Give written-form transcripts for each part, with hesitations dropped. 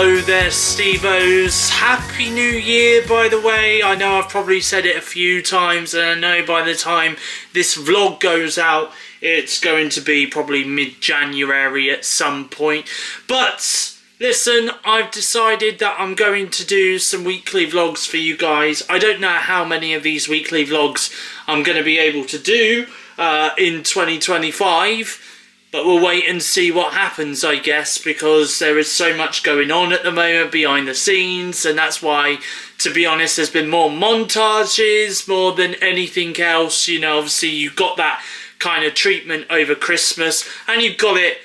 Hello there, Stevos. Happy New Year, by the way. I know I've probably said it a few times, and I know by the time this vlog goes out, it's going to be probably mid-January at some point. But listen, I've decided that I'm going to do some weekly vlogs for you guys. I don't know how many of these weekly vlogs I'm going to be able to do in 2025. But we'll wait and see what happens, I guess, because there is so much going on at the moment behind the scenes, and that's why, to be honest, there's been more montages more than anything else. You know, obviously you got that kind of treatment over Christmas, and you've got it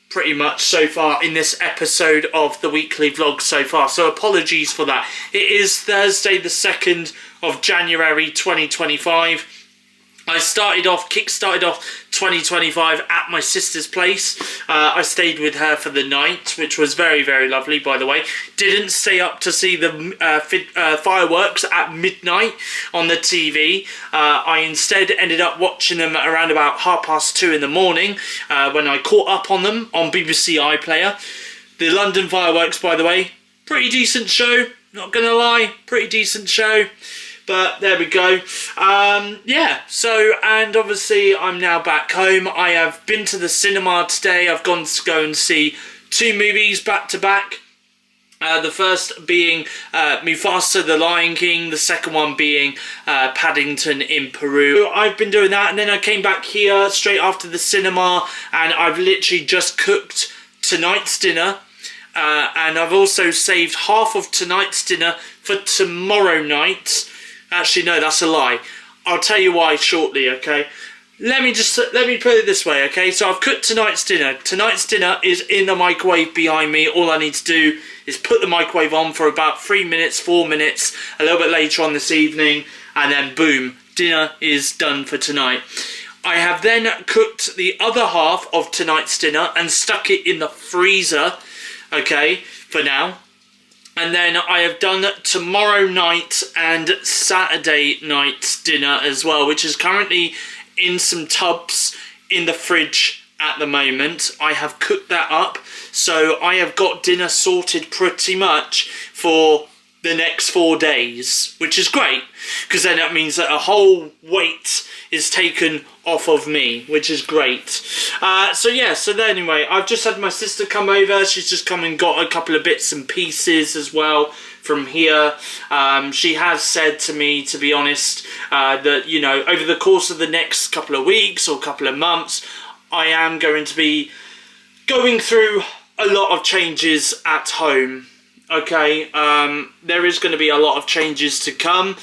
pretty much so far in this episode of the weekly vlog so far. So apologies for that. It is Thursday the 2nd of January 2025. I kick-started off 2025 at my sister's place. I stayed with her for the night, which was very, very lovely, by the way. Didn't stay up to see the fireworks at midnight on the TV. I instead ended up watching them around about 2:30 in the morning when I caught up on them on BBC iPlayer. The London fireworks, by the way, pretty decent show. Not gonna lie, pretty decent show. But there we go. Yeah, so, and obviously I'm now back home. I have been to the cinema today. I've gone to go and see 2 movies back to back. The first being Mufasa the Lion King, the second one being Paddington in Peru. I've been doing that, and then I came back here straight after the cinema, and I've literally just cooked tonight's dinner. And I've also saved half of tonight's dinner for tomorrow night. Actually, no, that's a lie. I'll tell you why shortly, okay? Let me put it this way, okay? So I've cooked tonight's dinner. Tonight's dinner is in the microwave behind me. All I need to do is put the microwave on for about 3 minutes, 4 minutes, a little bit later on this evening, and then boom, dinner is done for tonight. I have then cooked the other half of tonight's dinner and stuck it in the freezer, okay, for now. And then I have done tomorrow night and Saturday night's dinner as well, which is currently in some tubs in the fridge at the moment. I have cooked that up, so I have got dinner sorted pretty much for the next 4 days, which is great, because then that means that a whole weight is taken off of me, which is great. So yeah, so then anyway, I've just had my sister come over. She's just come and got a couple of bits and pieces as well from here. She has said to me, to be honest, that, you know, over the course of the next couple of weeks or couple of months, I am going to be going through a lot of changes at home. Okay, there is going to be a lot of changes to come,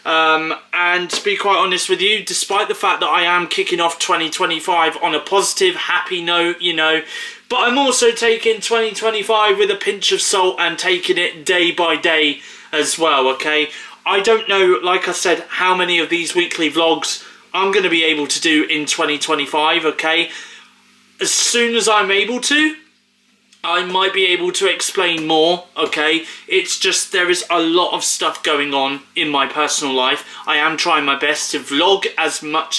and to be quite honest with you, despite the fact that I am kicking off 2025 on a positive, happy note, you know, but I'm also taking 2025 with a pinch of salt and taking it day by day as well, okay? I don't know, like I said, how many of these weekly vlogs I'm going to be able to do in 2025, okay? As soon as I'm able to, I might be able to explain more, okay? It's just there is a lot of stuff going on in my personal life. I am trying my best to vlog as much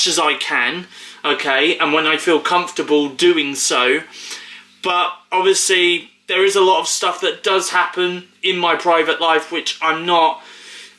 as I can, okay? And when I feel comfortable doing so. But obviously there is a lot of stuff that does happen in my private life which I'm not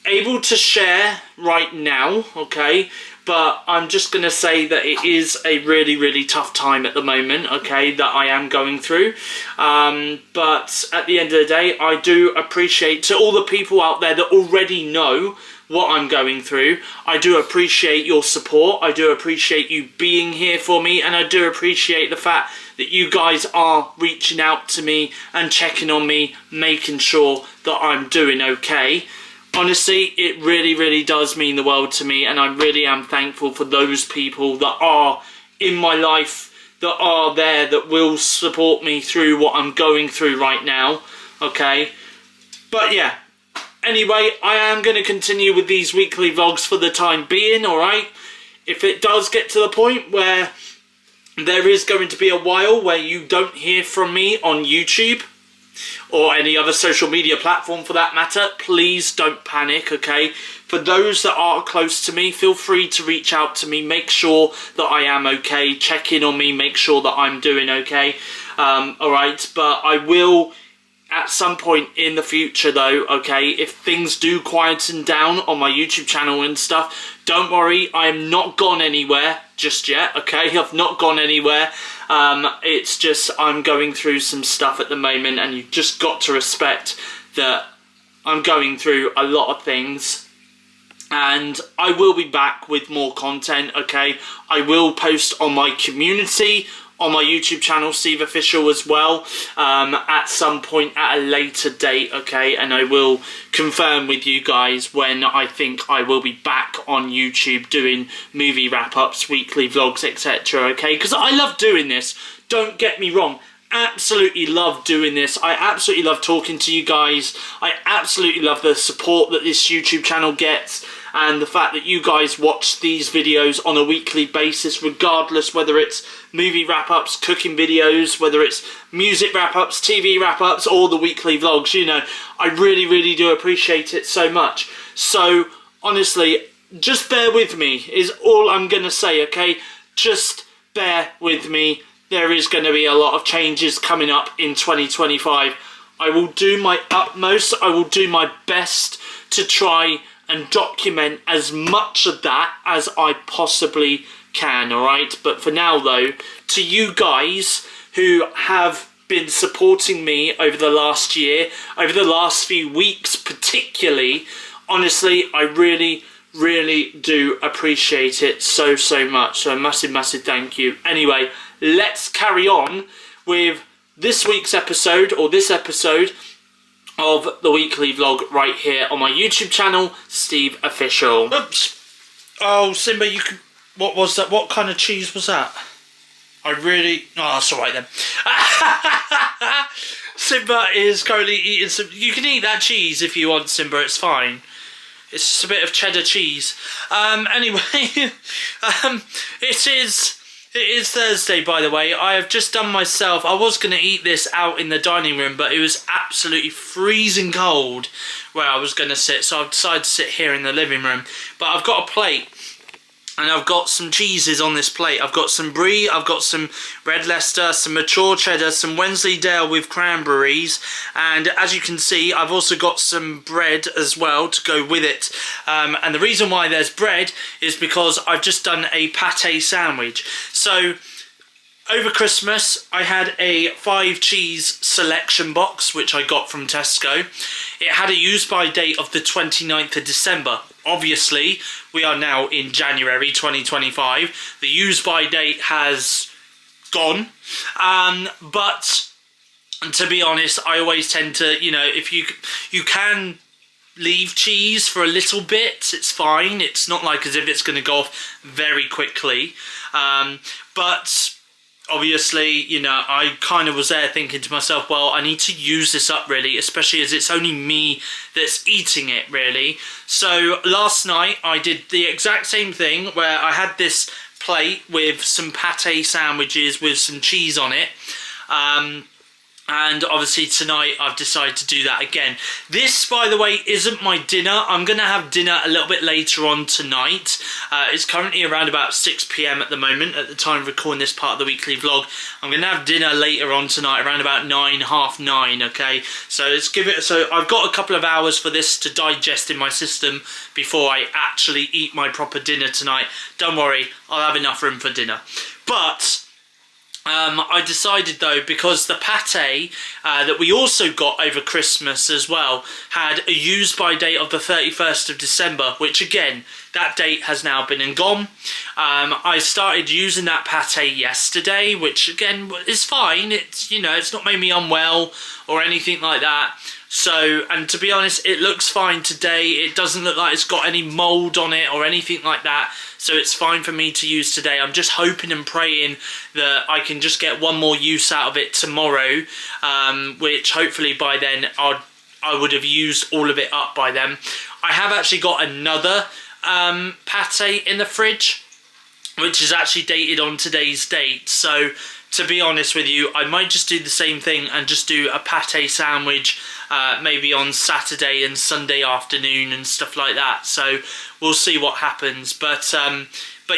able to share right now, okay? But I'm just going to say that it is a really, really tough time at the moment, okay, that I am going through. But at the end of the day, I do appreciate, to all the people out there that already know what I'm going through, I do appreciate your support. I do appreciate you being here for me, and I do appreciate the fact that you guys are reaching out to me and checking on me, making sure that I'm doing okay. Honestly, it really, really does mean the world to me, and I really am thankful for those people that are in my life, that are there, that will support me through what I'm going through right now, okay? But yeah, anyway, I am going to continue with these weekly vlogs for the time being, alright? If it does get to the point where there is going to be a while where you don't hear from me on YouTube, or any other social media platform for that matter, please don't panic, okay? For those that are close to me, feel free to reach out to me, make sure that I am okay, check in on me, make sure that I'm doing okay. Alright, but I will at some point in the future though, okay, if things do quieten down on my YouTube channel and stuff, don't worry, I am not gone anywhere just yet, okay? I've not gone anywhere. It's just I'm going through some stuff at the moment, and you've just got to respect that I'm going through a lot of things. And I will be back with more content, okay? I will post on my community, on my YouTube channel, SteveOfficial as well, at some point at a later date, okay? And I will confirm with you guys when I think I will be back on YouTube doing movie wrap-ups, weekly vlogs, etc., okay? Because I love doing this, don't get me wrong. Absolutely love doing this. I absolutely love talking to you guys. I absolutely love the support that this YouTube channel gets, and the fact that you guys watch these videos on a weekly basis, regardless whether it's movie wrap-ups, cooking videos, whether it's music wrap-ups, TV wrap-ups, or the weekly vlogs. You know, I really, really do appreciate it so much. So, honestly, just bear with me is all I'm going to say, okay? Just bear with me. There is going to be a lot of changes coming up in 2025. I will do my utmost. I will do my best to try and document as much of that as I possibly can, alright? But for now though, to you guys who have been supporting me over the last year, over the last few weeks particularly, honestly, I really, really do appreciate it so, so much. So a massive, massive thank you. Anyway, let's carry on with this week's episode, or this episode of the weekly vlog right here on my YouTube channel, SteveOfficial. Oops. Oh, Simba, you can... What was that? What kind of cheese was that? I really... Oh, that's alright then. Simba is currently eating some... You can eat that cheese if you want, Simba, it's fine. It's just a bit of cheddar cheese. Anyway, It is Thursday, by the way. I have just done myself... I was going to eat this out in the dining room, but it was absolutely freezing cold where I was going to sit, so I've decided to sit here in the living room. But I've got a plate, and I've got some cheeses on this plate. I've got some brie, I've got some red Leicester, some mature cheddar, some Wensleydale with cranberries, and as you can see, I've also got some bread as well to go with it. And the reason why there's bread is because I've just done a pate sandwich. So over Christmas, I had a 5 cheese selection box, which I got from Tesco. It had a use-by date of the 29th of December. Obviously, we are now in January 2025. The use-by date has gone. But to be honest, I always tend to, you know, if you can leave cheese for a little bit, it's fine. It's not like as if it's going to go off very quickly. But obviously, you know, I kind of was there thinking to myself, well, I need to use this up really, especially as it's only me that's eating it really. So last night I did the exact same thing where I had this plate with some pate sandwiches with some cheese on it. And obviously tonight I've decided to do that again. This, by the way, isn't my dinner. I'm going to have dinner a little bit later on tonight. It's currently around about 6 PM at the moment, at the time of recording this part of the weekly vlog. I'm going to have dinner later on tonight, around about 9, half 9, okay? So let's give it... So I've got a couple of hours for this to digest in my system before I actually eat my proper dinner tonight. Don't worry, I'll have enough room for dinner. But I decided though, because the pate that we also got over Christmas as well had a use-by date of the 31st of December, which again, that date has now been and gone. I started using that pate yesterday, which again is fine. It's, you know, it's not made me unwell or anything like that. So, and to be honest, it looks fine today. It doesn't look like it's got any mold on it or anything like that. So it's fine for me to use today. I'm just hoping and praying that I can just get one more use out of it tomorrow, which hopefully by then I would have used all of it up by then. I have actually got another pate in the fridge, which is actually dated on today's date. So to be honest with you, I might just do the same thing and just do a pate sandwich maybe on Saturday and Sunday afternoon and stuff like that. So we'll see what happens. But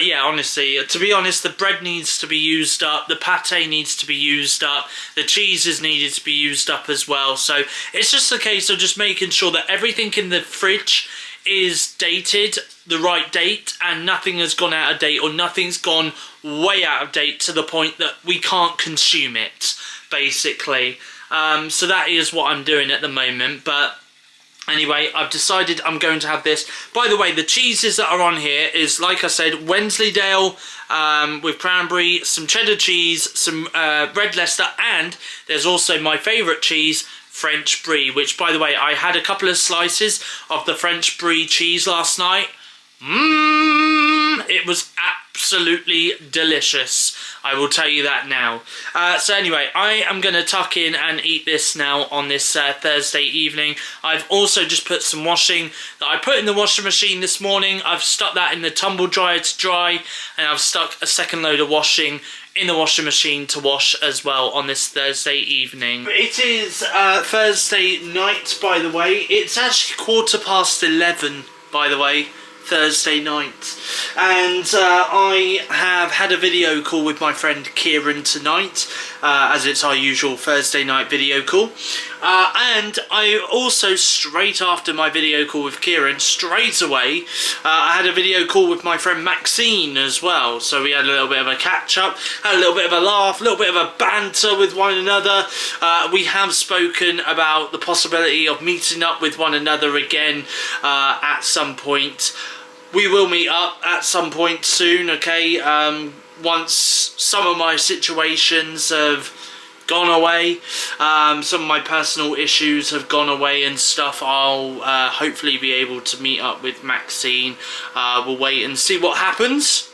yeah, honestly, to be honest, the bread needs to be used up, the pate needs to be used up, the cheeses needed to be used up as well. So it's just a case of just making sure that everything in the fridge is dated, the right date, and nothing has gone out of date or nothing's gone way out of date to the point that we can't consume it, basically. So that is what I'm doing at the moment. But anyway, I've decided I'm going to have this. By the way, the cheeses that are on here is, like I said, Wensleydale with cranberry, some cheddar cheese, some red Leicester, and there's also my favourite cheese, French brie, which, by the way, I had a couple of slices of the French brie cheese last night. It was absolutely delicious. I will tell you that now. So anyway, I am going to tuck in and eat this now on this Thursday evening. I've also just put some washing that I put in the washing machine this morning. I've stuck that in the tumble dryer to dry, and I've stuck a second load of washing in the washing machine to wash as well on this Thursday evening. It is Thursday night, by the way. It's actually 11:15, by the way. Thursday night, and I have had a video call with my friend Kieran tonight, as it's our usual Thursday night video call, and I also, straight after my video call with Kieran, straight away I had a video call with my friend Maxine as well. So we had a little bit of a catch up, had a little bit of a laugh, a little bit of a banter with one another. We have spoken about the possibility of meeting up with one another again at some point. We will meet up at some point soon, okay? Once some of my situations have gone away, some of my personal issues have gone away and stuff, I'll hopefully be able to meet up with Maxine. We'll wait and see what happens.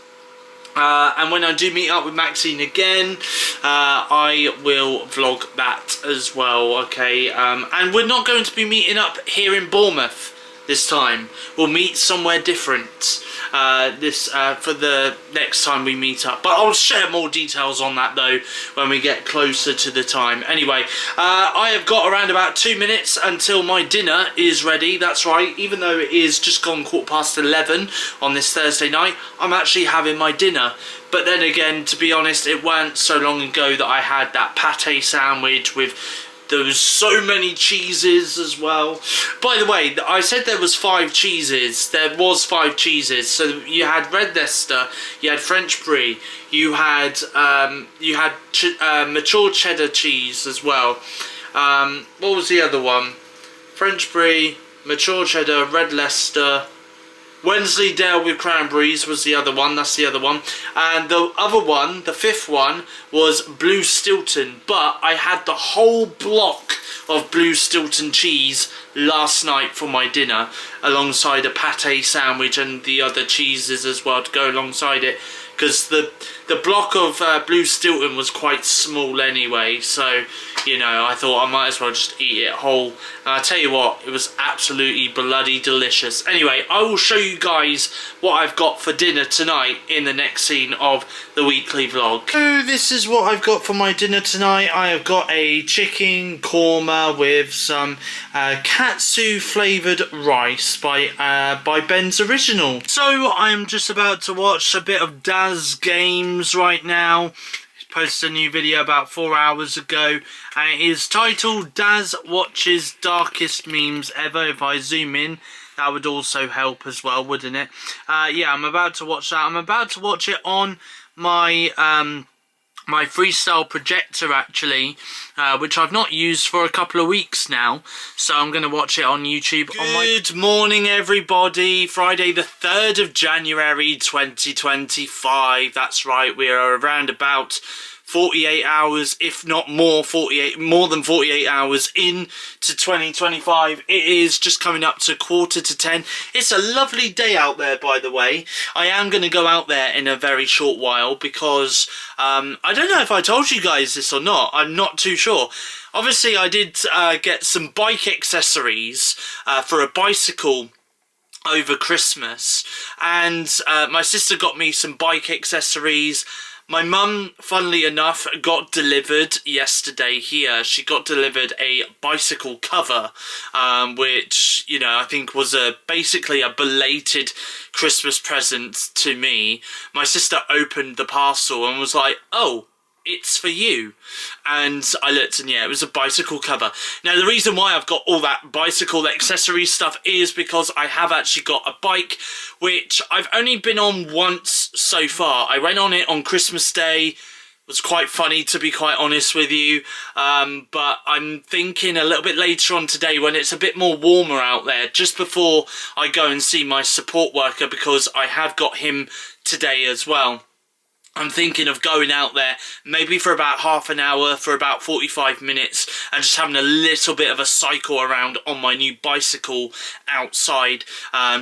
And when I do meet up with Maxine again, I will vlog that as well, okay? And we're not going to be meeting up here in Bournemouth this time. We'll meet somewhere different for the next time we meet up, but I'll share more details on that though when we get closer to the time. Anyway, I have got around about 2 minutes until my dinner is ready. That's right, even though it is just gone 11:15 on this Thursday night, I'm actually having my dinner. But then again, to be honest, it weren't so long ago that I had that pate sandwich with there was so many cheeses as well. By the way, I said there was 5 cheeses. There was 5 cheeses. So you had red Leicester, you had French brie, you had mature cheddar cheese as well. What was the other one? French brie, mature cheddar, red Leicester, Wensleydale with cranberries was the other one. That's the other one. And the other one, the 5th one, was blue Stilton. But I had the whole block of blue Stilton cheese last night for my dinner, alongside a pate sandwich and the other cheeses as well to go alongside it. Because the block of blue Stilton was quite small anyway, so, you know, I thought I might as well just eat it whole. And I tell you what, it was absolutely bloody delicious. Anyway, I will show you guys what I've got for dinner tonight in the next scene of the weekly vlog. So this is what I've got for my dinner tonight. I have got a chicken korma with some katsu flavoured rice by Ben's Original. So I'm just about to watch a bit of Daz Games right now. He posted a new video about 4 hours ago, and it is titled Daz Watches Darkest Memes Ever. If I zoom in, that would also help as well, wouldn't it? Yeah, I'm about to watch that. I'm about to watch it on my my freestyle projector, actually, which I've not used for a couple of weeks now, so I'm going to watch it on YouTube. Good morning, everybody. Friday the 3rd of January 2025. That's right, we are around about 48 hours, if not more, more than 48 hours into 2025. It is just coming up to 9:45. It's a lovely day out there, by the way. I am going to go out there in a very short while because I don't know if I told you guys this or not. I'm not too sure. Obviously, I did get some bike accessories for a bicycle over Christmas, and my sister got me some bike accessories. My mum, funnily enough, got delivered yesterday here. She got delivered a bicycle cover, which, you know, I think was basically a belated Christmas present to me. My sister opened the parcel and was like, oh, it's for you. And I looked, and yeah, it was a bicycle cover. Now, the reason why I've got all that bicycle accessory stuff is because I have actually got a bike which I've only been on once so far. I went on it on Christmas Day. It was quite funny, to be quite honest with you, but I'm thinking a little bit later on today, when it's a bit more warmer out there, just before I go and see my support worker, because I have got him today as well. I'm thinking of going out there maybe for about half an hour, for about 45 minutes, and just having a little bit of a cycle around on my new bicycle outside,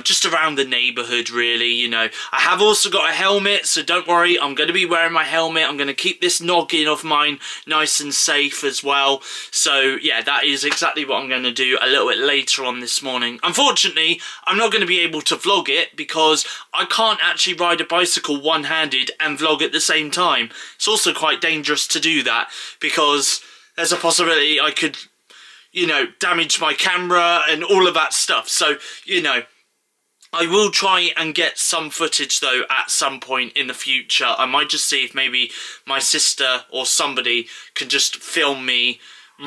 just around the neighbourhood, really, you know. I have also got a helmet, so don't worry, I'm going to be wearing my helmet. I'm going to keep this noggin of mine nice and safe as well. So yeah, that is exactly what I'm going to do a little bit later on this morning. Unfortunately, I'm not going to be able to vlog it because I can't actually ride a bicycle one-handed and vlog at the same time. It's also quite dangerous to do that because there's a possibility I could, you know, damage my camera and all of that stuff. So, you know, I will try and get some footage though at some point in the future. I might just see if maybe my sister or somebody can just film me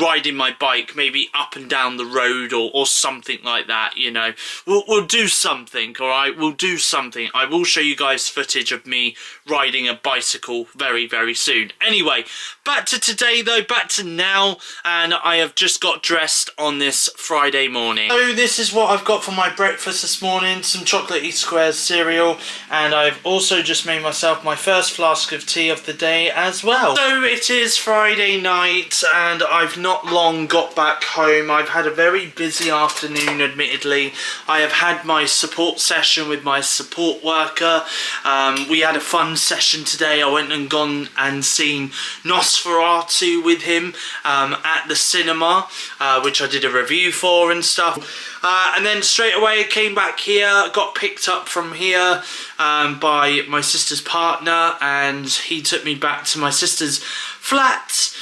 riding my bike, maybe up and down the road or something like that, you know. We'll do something, alright? We'll do something. I will show you guys footage of me riding a bicycle very, very soon. Anyway, back to today though, back to now, and I have just got dressed on this Friday morning. So this is what I've got for my breakfast this morning, some chocolatey squares cereal, and I've also just made myself my first flask of tea of the day as well. So it is Friday night, and I've not long got back home. I've had a very busy afternoon, admittedly. I have had my support session with my support worker. We had a fun session today. I went and gone and seen Nosferatu with him at the cinema, which I did a review for and stuff. And then straight away I came back here, got picked up from here by my sister's partner, and he took me back to my sister's flat,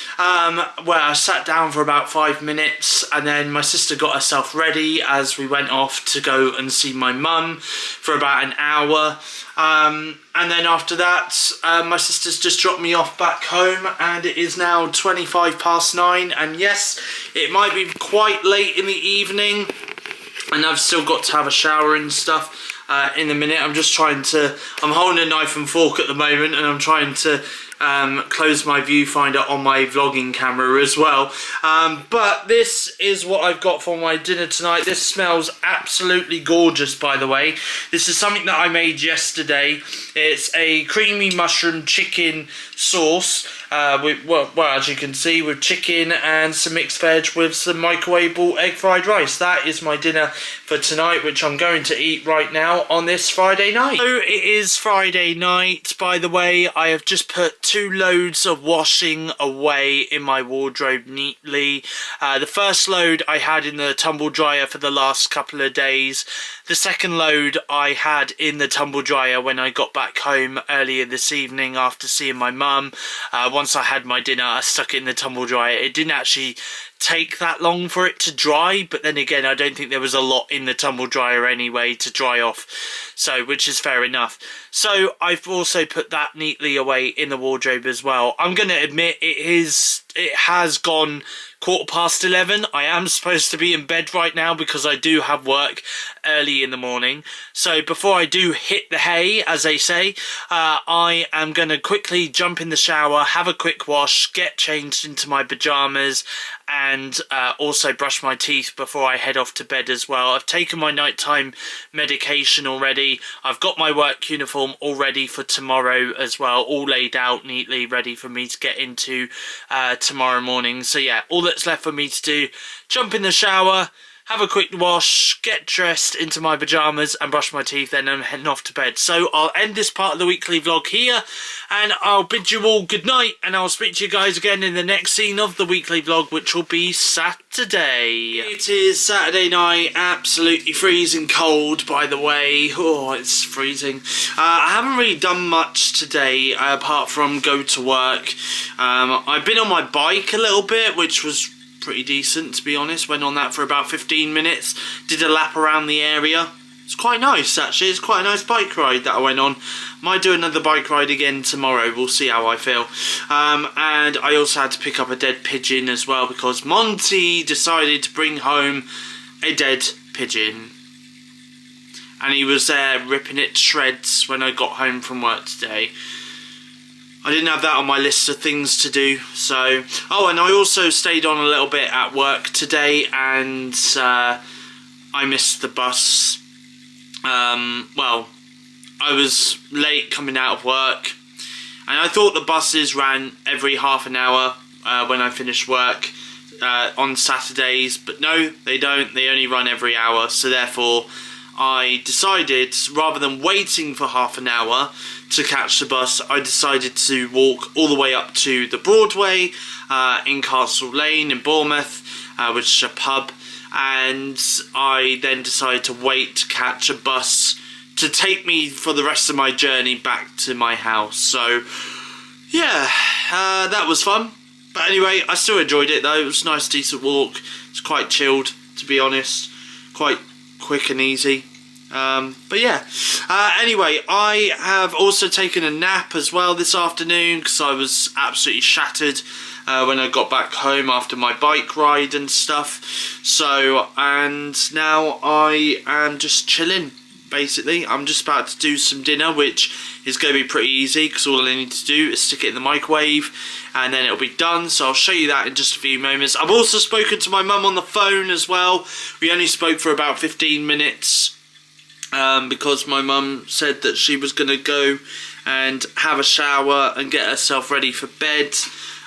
where I sat down for about 5 minutes, and then my sister got herself ready as we went off to go and see my mum for about an hour. And then after that, my sister's just dropped me off back home, and it is now 9:25, and yes, it might be quite late in the evening, and I've still got to have a shower and stuff in a minute. I'm holding a knife and fork at the moment, and I'm trying to close my viewfinder on my vlogging camera as well. But this is what I've got for my dinner tonight. This smells absolutely gorgeous, by the way. This is something that I made yesterday. It's a creamy mushroom chicken sauce, well, as you can see, with chicken and some mixed veg with some microwavable egg fried rice. That is my dinner for tonight, which I'm going to eat right now on this Friday night. So it is Friday night, by the way. I have just put 2 loads of washing away in my wardrobe neatly. The first load I had in the tumble dryer for the last couple of days. The second load I had in the tumble dryer when I got back home earlier this evening after seeing my mum. Once I had my dinner, I stuck it in the tumble dryer. It didn't actually take that long for it to dry, but then again, I don't think there was a lot in the tumble dryer anyway to dry off, so which is fair enough. So I've also put that neatly away in the wardrobe as well. I'm going to admit it has gone 11:15. I am supposed to be in bed right now because I do have work early in the morning. So before I do hit the hay, as they say, I am going to quickly jump in the shower, have a quick wash, get changed into my pyjamas, and also brush my teeth before I head off to bed as well. I've taken my nighttime medication already. I've got my work uniform all ready for tomorrow as well, all laid out neatly, ready for me to get into tomorrow morning. So yeah, all that's left for me to do, jump in the shower, have a quick wash, get dressed into my pyjamas and brush my teeth, then I'm heading off to bed. So I'll end this part of the weekly vlog here, and I'll bid you all good night, and I'll speak to you guys again in the next scene of the weekly vlog, which will be Saturday. It is Saturday night, absolutely freezing cold, by the way. Oh, it's freezing. I haven't really done much today apart from go to work. I've been on my bike a little bit, which was pretty decent, to be honest. Went on that for about 15 minutes, did a lap around the area. It's quite nice, actually. It's quite a nice bike ride that I went on. Might do another bike ride again tomorrow. We'll see how I feel. And I also had to pick up a dead pigeon as well, because Monty decided to bring home a dead pigeon. And he was there ripping it to shreds when I got home from work today. I didn't have that on my list of things to do, so... Oh, and I also stayed on a little bit at work today, and I missed the bus. Well, I was late coming out of work, and I thought the buses ran every half an hour when I finished work on Saturdays, but no, they don't. They only run every hour, so therefore I decided, rather than waiting for half an hour to catch the bus, I decided to walk all the way up to the Broadway in Castle Lane in Bournemouth, which is a pub, and I then decided to wait to catch a bus to take me for the rest of my journey back to my house. So yeah, that was fun. But anyway, I still enjoyed it though. It was a nice, decent walk. It's quite chilled, to be honest. Quite quick and easy. But yeah, anyway, I have also taken a nap as well this afternoon, because I was absolutely shattered when I got back home after my bike ride and stuff. So, and now I am just chilling, basically. I'm just about to do some dinner, which is going to be pretty easy, because all I need to do is stick it in the microwave and then it'll be done. So I'll show you that in just a few moments. I've also spoken to my mum on the phone as well. We only spoke for about 15 minutes. Because my mum said that she was going to go and have a shower and get herself ready for bed.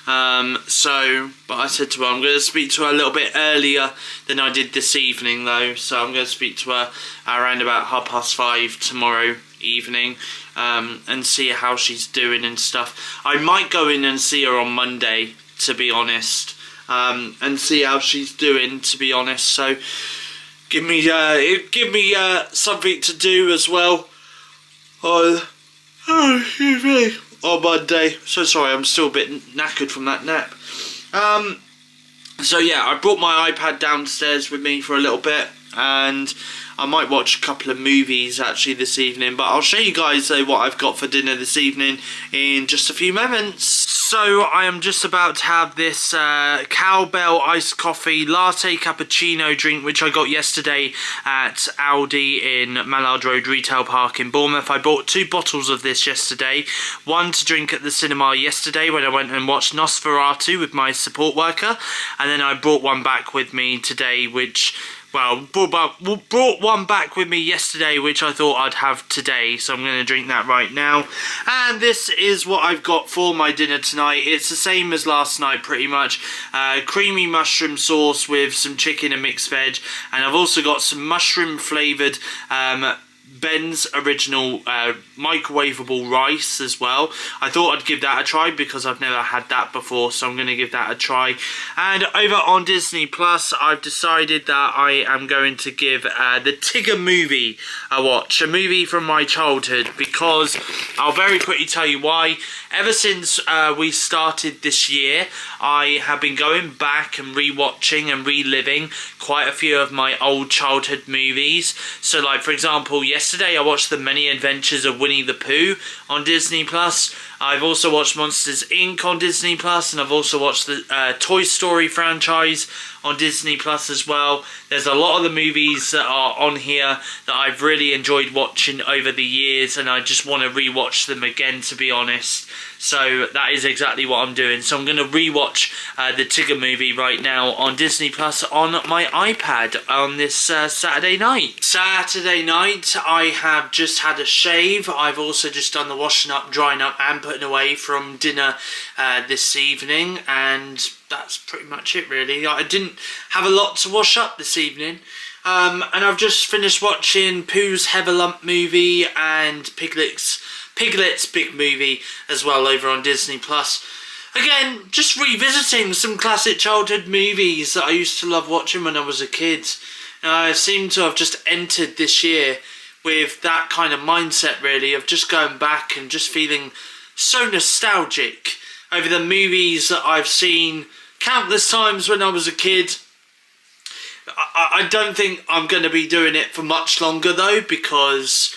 But I said to her, I'm going to speak to her a little bit earlier than I did this evening though. So I'm going to speak to her around about 5:30 tomorrow evening, and see how she's doing and stuff. I might go in and see her on Monday, to be honest, and see how she's doing, to be honest. So give me something to do as well on Monday. So sorry, I'm still a bit knackered from that nap. So yeah, I brought my iPad downstairs with me for a little bit, and I might watch a couple of movies actually this evening, but I'll show you guys what I've got for dinner this evening in just a few moments. So I am just about to have this Cowbell iced coffee latte cappuccino drink, which I got yesterday at Aldi in Mallard Road Retail Park in Bournemouth. I bought 2 bottles of this yesterday, one to drink at the cinema yesterday when I went and watched Nosferatu with my support worker, and then I brought one back with me today, which... Well, brought one back with me yesterday, which I thought I'd have today, so I'm going to drink that right now. And this is what I've got for my dinner tonight. It's the same as last night, pretty much. Creamy mushroom sauce with some chicken and mixed veg, and I've also got some mushroom flavoured Ben's original microwavable rice as well. I thought I'd give that a try because I've never had that before, so I'm going to give that a try. And over on Disney Plus, I've decided that I am going to give the Tigger movie a watch, a movie from my childhood, because I'll very quickly tell you why. Ever since we started this year, I have been going back and rewatching and reliving quite a few of my old childhood movies. So like, for example, yesterday I watched The Many Adventures of Winnie the Pooh on Disney Plus. I've also watched Monsters Inc. on Disney Plus, and I've also watched the Toy Story franchise on Disney Plus as well. There's a lot of the movies that are on here that I've really enjoyed watching over the years, and I just want to rewatch them again, to be honest. So that is exactly what I'm doing. So I'm going to rewatch the Tigger movie right now on Disney Plus on my iPad on this Saturday night. Saturday night, I have just had a shave. I've also just done the washing up, drying up, and putting putting away from dinner this evening, and that's pretty much it really. I didn't have a lot to wash up this evening, and I've just finished watching Pooh's Lump movie and Piglet's big movie as well over on Disney Plus. Again, just revisiting some classic childhood movies that I used to love watching when I was a kid. I seem to have just entered this year with that kind of mindset really, of just going back and just feeling so nostalgic over the movies that I've seen countless times when I was a kid. I don't think I'm going to be doing it for much longer though, because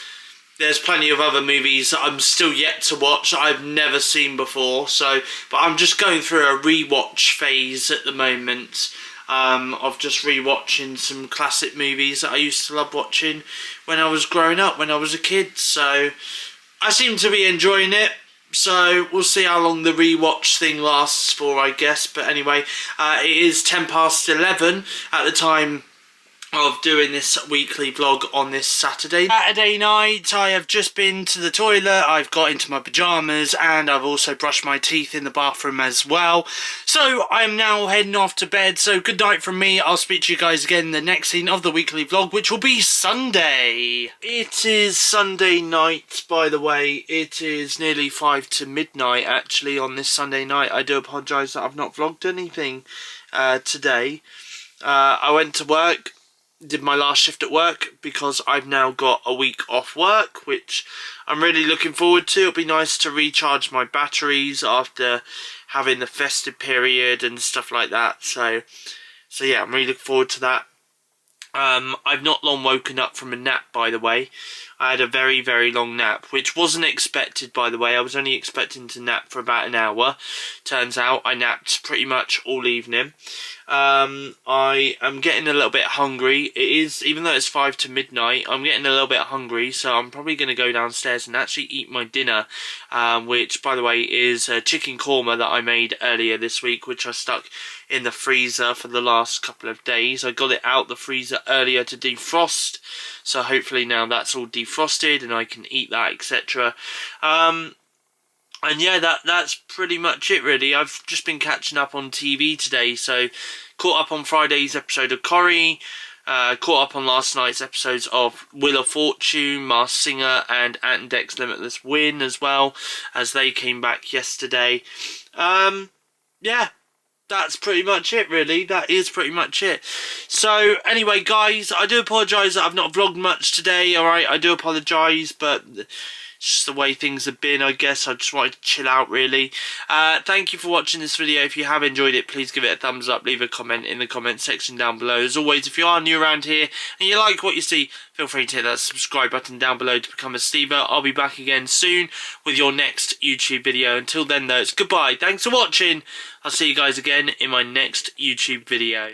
there's plenty of other movies that I'm still yet to watch that I've never seen before. But I'm just going through a rewatch phase at the moment, of just rewatching some classic movies that I used to love watching when I was growing up, when I was a kid. So I seem to be enjoying it. So we'll see how long the rewatch thing lasts for, I guess. But anyway, it is 11:10 at the time of doing this weekly vlog on this Saturday night. I have just been to the toilet, I've got into my pyjamas, and I've also brushed my teeth in the bathroom as well. So I'm now heading off to bed, so good night from me. I'll speak to you guys again in the next scene of the weekly vlog, which will be Sunday. It is Sunday night, by the way. It is nearly 5 to midnight actually on this Sunday night. I do apologise that I've not vlogged anything today. I went to work, did my last shift at work, because I've now got a week off work, which I'm really looking forward to. It'll be nice to recharge my batteries after having the festive period and stuff like that. So yeah, I'm really looking forward to that. I've not long woken up from a nap, by the way. I had a very, very long nap, which wasn't expected, by the way. I was only expecting to nap for about an hour. Turns out I napped pretty much all evening. I am getting a little bit hungry. It is, even though it's 5 to midnight, I'm getting a little bit hungry, so I'm probably going to go downstairs and actually eat my dinner, which, by the way, is a chicken korma that I made earlier this week, which I stuck in the freezer for the last couple of days. I got it out the freezer earlier to defrost, so hopefully now that's all defrosted and I can eat that, etc. And yeah, that's pretty much it really. I've just been catching up on TV today, so caught up on Friday's episode of Corrie, caught up on last night's episodes of Wheel of Fortune, Masked Singer and Ant and Dec's Limitless Win, as well as they came back yesterday. Yeah, that's pretty much it really. That is pretty much it. So anyway guys, I do apologise that I've not vlogged much today, alright, I do apologise, but it's just the way things have been, I guess. I just wanted to chill out really. Thank you for watching this video. If you have enjoyed it, please give it a thumbs up, leave a comment in the comment section down below. As always, if you are new around here and you like what you see, feel free to hit that subscribe button down below to become a Stever. I'll be back again soon with your next YouTube video. Until then though, it's goodbye. Thanks for watching. I'll see you guys again in my next YouTube video.